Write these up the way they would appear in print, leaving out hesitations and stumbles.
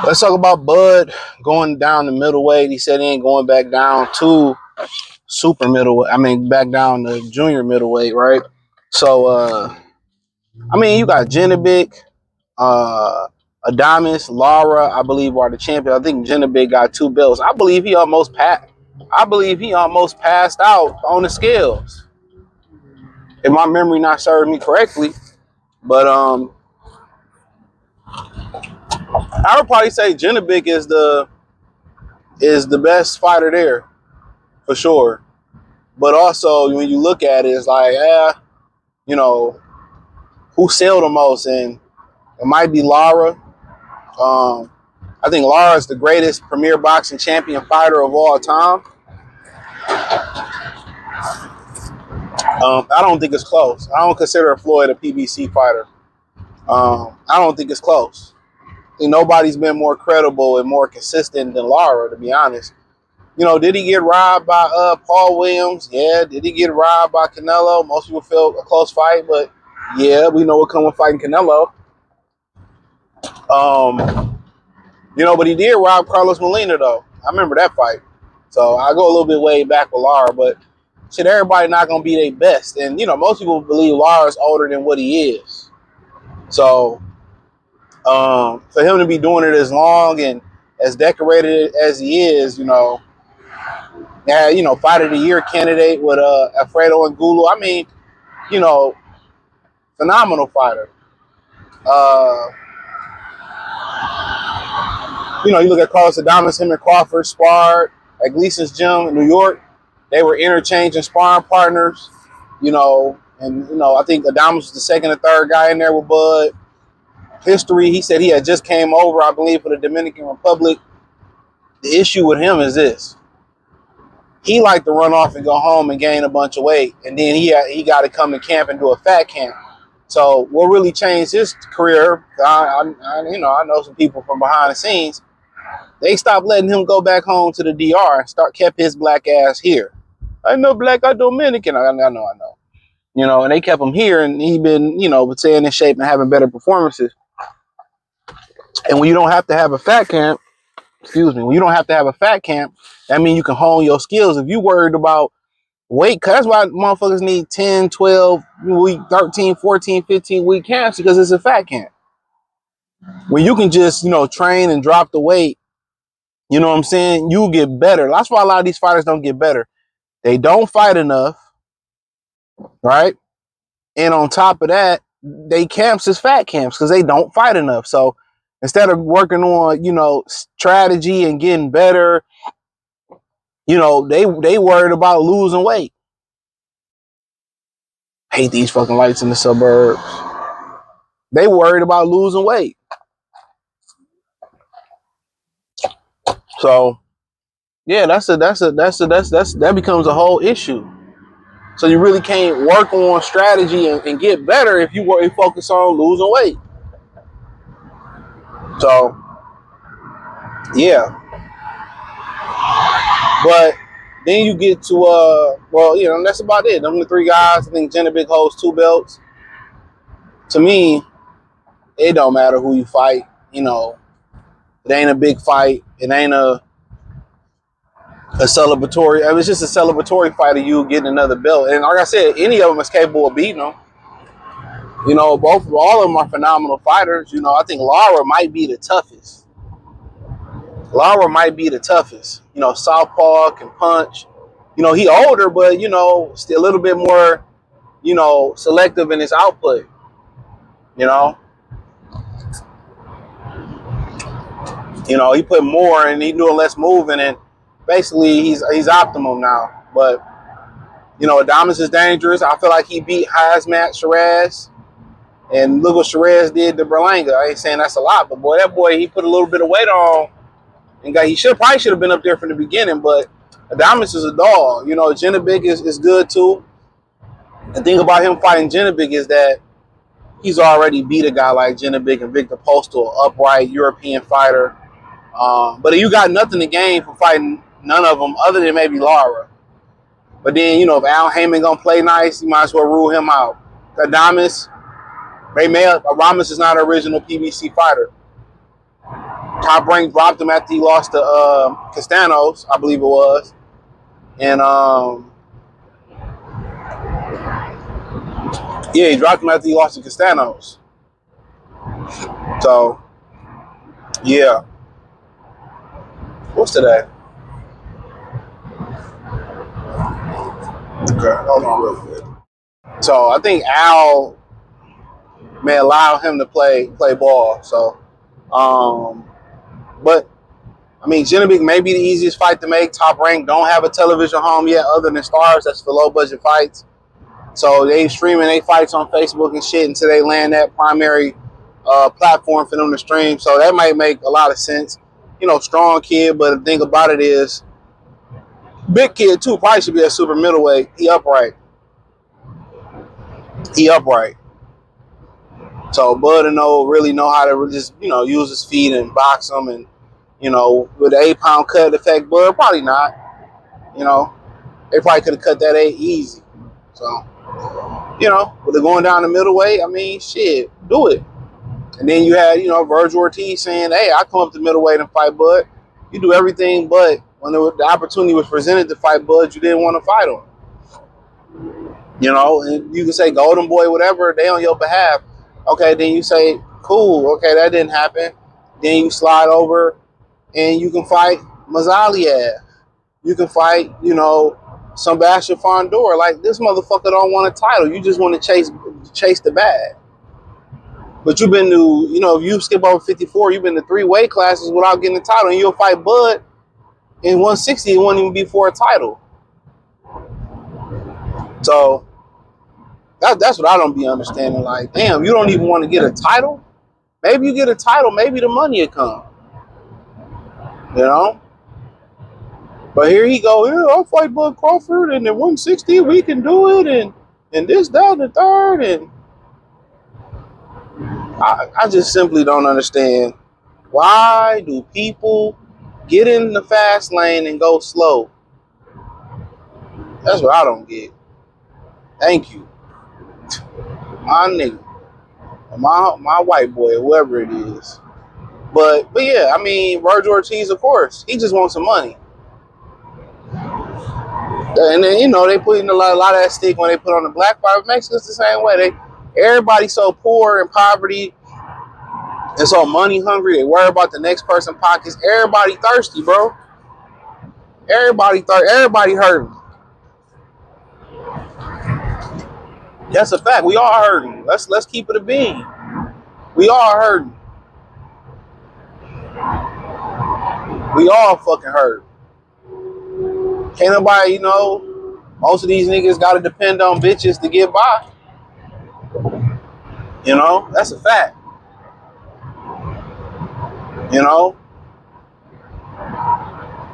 Let's talk about Bud going down to middleweight. He said he ain't going back down to super middleweight. I mean, back down to junior middleweight, right? So, you got Genovic, Adames, Lara, I believe, are the champions. I think Genovic got 2 belts. I believe he almost passed out on the scales, if my memory not serving me correctly. But I would probably say Genovic is the best fighter there for sure. But also, when you look at it, it's like, who sell the most? And it might be Lara. I think Lara is the greatest premier boxing champion fighter of all time. I don't think it's close. I don't consider Floyd a PBC fighter. I don't think it's close. I think nobody's been more credible and more consistent than Lara, to be honest. Did he get robbed by Paul Williams? Yeah. Did he get robbed by Canelo? Most people feel a close fight, but yeah, we know what comes with fighting Canelo. But he did rob Carlos Molina, though. I remember that fight. So I go a little bit way back with Lara, but shit, everybody not going to be their best. And, most people believe Lara's older than what he is. So for him to be doing it as long and as decorated as he is, fight of the year candidate with Alfredo Angulo. I mean, phenomenal fighter. You look at Carlos Adames, him and Crawford sparred at Gleason's gym in New York. They were interchanging sparring partners, and I think Adames was the second or third guy in there with Bud. History, he said he had just came over, I believe, for the Dominican Republic. The issue with him is this. He liked to run off and go home and gain a bunch of weight, and then he got to come to camp and do a fat camp. So what really changed his career, I know some people from behind the scenes, they stopped letting him go back home to the DR and kept his black ass here. I know black, I Dominican. I know. And they kept him here, and he been, staying in shape and having better performances. And when you don't have to have a fat camp, that means you can hone your skills. If you worried about weight, that's why motherfuckers need 10, 12 week, 13, 14, 15 week camps, because it's a fat camp. When you can just, train and drop the weight, you know what I'm saying? You get better. That's why a lot of these fighters don't get better. They don't fight enough, right? And on top of that, they camps is fat camps because they don't fight enough. So instead of working on, strategy and getting better, they worried about losing weight. Hate these fucking lights in the suburbs. They worried about losing weight. So yeah, that becomes a whole issue. So you really can't work on strategy and get better if you focus on losing weight. So yeah. But then you get to that's about it. Them the 3 guys. I think Genovic holds 2 belts. To me, it don't matter who you fight. It ain't a big fight. It ain't a celebratory. I mean, it's just a celebratory fight of you getting another belt. And like I said, any of them is capable of beating them. All of them are phenomenal fighters. I think Lara might be the toughest. Southpaw, can punch. He older, but still a little bit more, selective in his output. He put more and he doing less moving, and basically he's optimum now. But Adames is dangerous. I feel like he beat Hazmat Shiraz, and look what Shiraz did to Berlanga. I ain't saying that's a lot, but that boy, he put a little bit of weight on, and he probably should have been up there from the beginning. But Adames is a dog. Genovic is good too. The thing about him fighting Genovic is that he's already beat a guy like Genovic and Victor Postal, upright European fighter. But you got nothing to gain from fighting none of them other than maybe Lara. But then, you know, if Al Heyman gonna play nice, you might as well rule him out. Adames, Ramos is not an original PBC fighter. Top Rank dropped him after he lost to Castanos, I believe it was. And yeah, he dropped him after he lost to Castanos. So, yeah. What's today? Okay, hold on real quick. So I think Al may allow him to play ball. So, but I mean, Genevieve may be the easiest fight to make. Top Rank don't have a television home yet, other than Stars. That's for low budget fights. So they streaming their fights on Facebook and shit until they land that primary platform for them to stream. So that might make a lot of sense. You know, strong kid, but the thing about it is, big kid too. Probably should be a super middleweight. He upright. So Bud really know how to just, you know, use his feet and box him, and, you know, with the 8-pound cut affect Bud? Probably not. You know, they probably could have cut that 8 easy. So, you know, with it going down the middleweight, I mean, shit, do it. And then you had, you know, Vergil Ortiz saying, hey, I come up to middleweight and fight Bud. You do everything, but when the opportunity was presented to fight Bud, you didn't want to fight him. You know, and you can say Golden Boy, whatever, they on your behalf. Okay, then you say, cool, okay, that didn't happen. Then you slide over and you can fight Mazaliev. You can fight, you know, Sebastian Fondor. Like, this motherfucker don't want a title. You just want to chase the bag. But you've been to, you know, if you skip over 54, you've been to 3 weight classes without getting a title, and you'll fight Bud in 160. It won't even be for a title. So that's what I don't be understanding. Like, damn, you don't even want to get a title? Maybe you get a title, maybe the money will come. You know? But here he go, yeah, I'll fight Bud Crawford, and at 160 we can do it, and this, that, and the third, and I just simply don't understand. Why do people get in the fast lane and go slow? That's what I don't get. Thank you. My nigga. My white boy, whoever it is. But yeah, I mean, Vergil Ortiz, of course, he just wants some money. And then, you know, they put in a lot of that stick when they put on the black fight. Mexicans the same way. Everybody's so poor and poverty and so money hungry, they worry about the next person's pockets. Everybody thirsty, bro. Everybody hurting. That's a fact. We all hurting. Let's keep it a bean. We all hurting. We all fucking hurt. Can't nobody, you know, most of these niggas gotta depend on bitches to get by. You know, that's a fact. You know?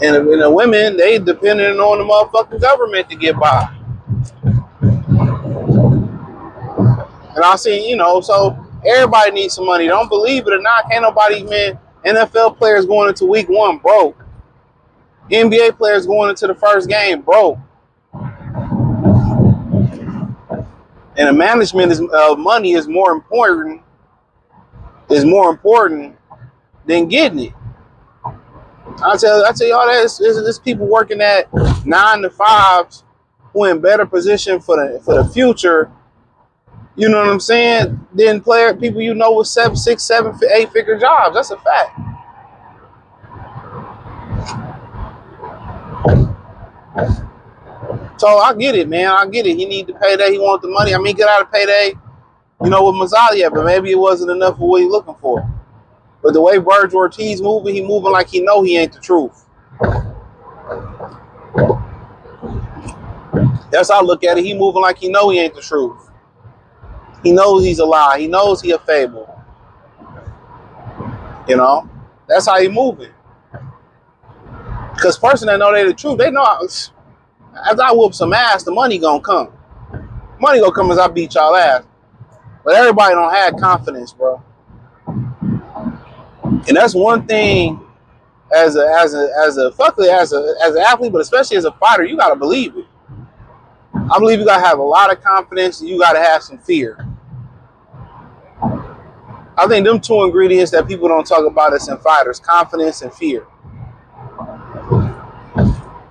And the women, they depending on the motherfucking government to get by. And I see, you know, so everybody needs some money. Don't believe it or not, can't nobody, man, NFL players going into week 1 broke. NBA players going into the first game broke. And the management of money is more important than getting it. I tell y'all that there's people working at 9 to 5s who in better position for the future. You know what I'm saying? Than people you know with 7, 6, 7, 8 figure jobs. That's a fact. So I get it, man. I get it. He need the payday. He want the money. I mean, get out of payday, you know, with Mazaliev, but maybe it wasn't enough for what he's looking for. But the way Vergil Ortiz moving, he moving like he know he ain't the truth. That's how I look at it. He moving like he know he ain't the truth. He knows he's a lie. He knows he a fable. You know? That's how he moving. Because person that know they the truth, they know after I whoop some ass, the money gonna come. Money gonna come as I beat y'all ass. But everybody don't have confidence, bro. And that's one thing as an athlete, but especially as a fighter, you gotta believe it. I believe you gotta have a lot of confidence and you gotta have some fear. I think them two ingredients that people don't talk about is in fighters: confidence and fear.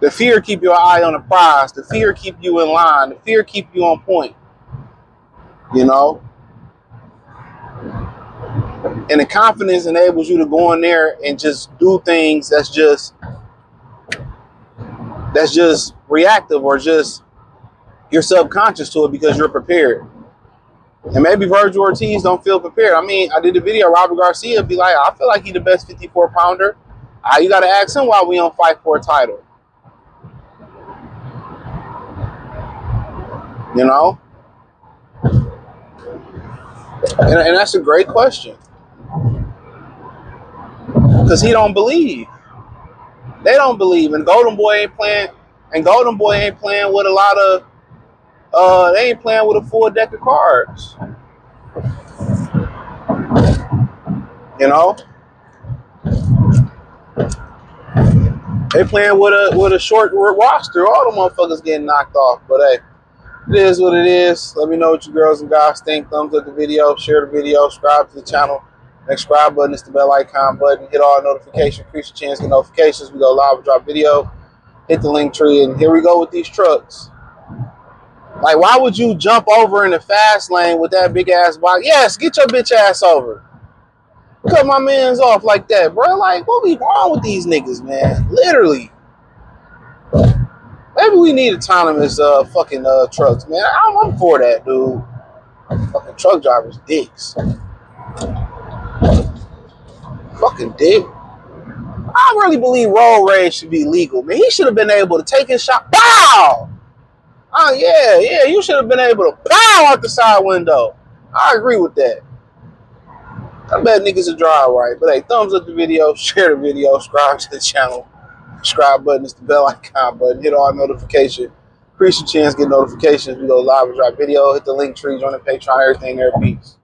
The fear keep your eye on the prize. The fear keep you in line. The fear keep you on point. You know? And the confidence enables you to go in there and just do things that's just reactive, or just you're subconscious to it because you're prepared. And maybe Vergil Ortiz don't feel prepared. I mean, I did the video, Robert Garcia be like, I feel like he's the best 54 pounder. You got to ask him why we don't fight for a title. You know? And that's a great question. Because he don't believe. They don't believe. And Golden Boy ain't playing. And Golden Boy ain't playing with a lot of, they ain't playing with a full deck of cards. You know? They playing with a short roster. All the motherfuckers getting knocked off. But hey, it is what it is. Let me know what you girls and guys think. Thumbs up the video, share the video, subscribe to the channel. Next subscribe button is the bell icon button. Hit all notifications, increase your chance to get notifications. We go live, we drop video. Hit the link tree, and here we go with these trucks. Like, why would you jump over in the fast lane with that big ass box? Yes, get your bitch ass over. Cut my mans off like that, bro. Like, what be wrong with these niggas, man? Literally. Maybe we need autonomous fucking trucks, man. I'm for that, dude. Fucking truck drivers, dicks. Fucking dick. I really believe road rage should be legal, man. He should have been able to take his shot. Pow! Oh, yeah. You should have been able to pow out the side window. I agree with that. I bet niggas will drive right. But hey, thumbs up the video, share the video, subscribe to the channel. Subscribe button is the bell icon button. Hit all notifications. Increase your chance to get notifications. We go live and drop video. Hit the link tree, join the Patreon, everything there. Peace.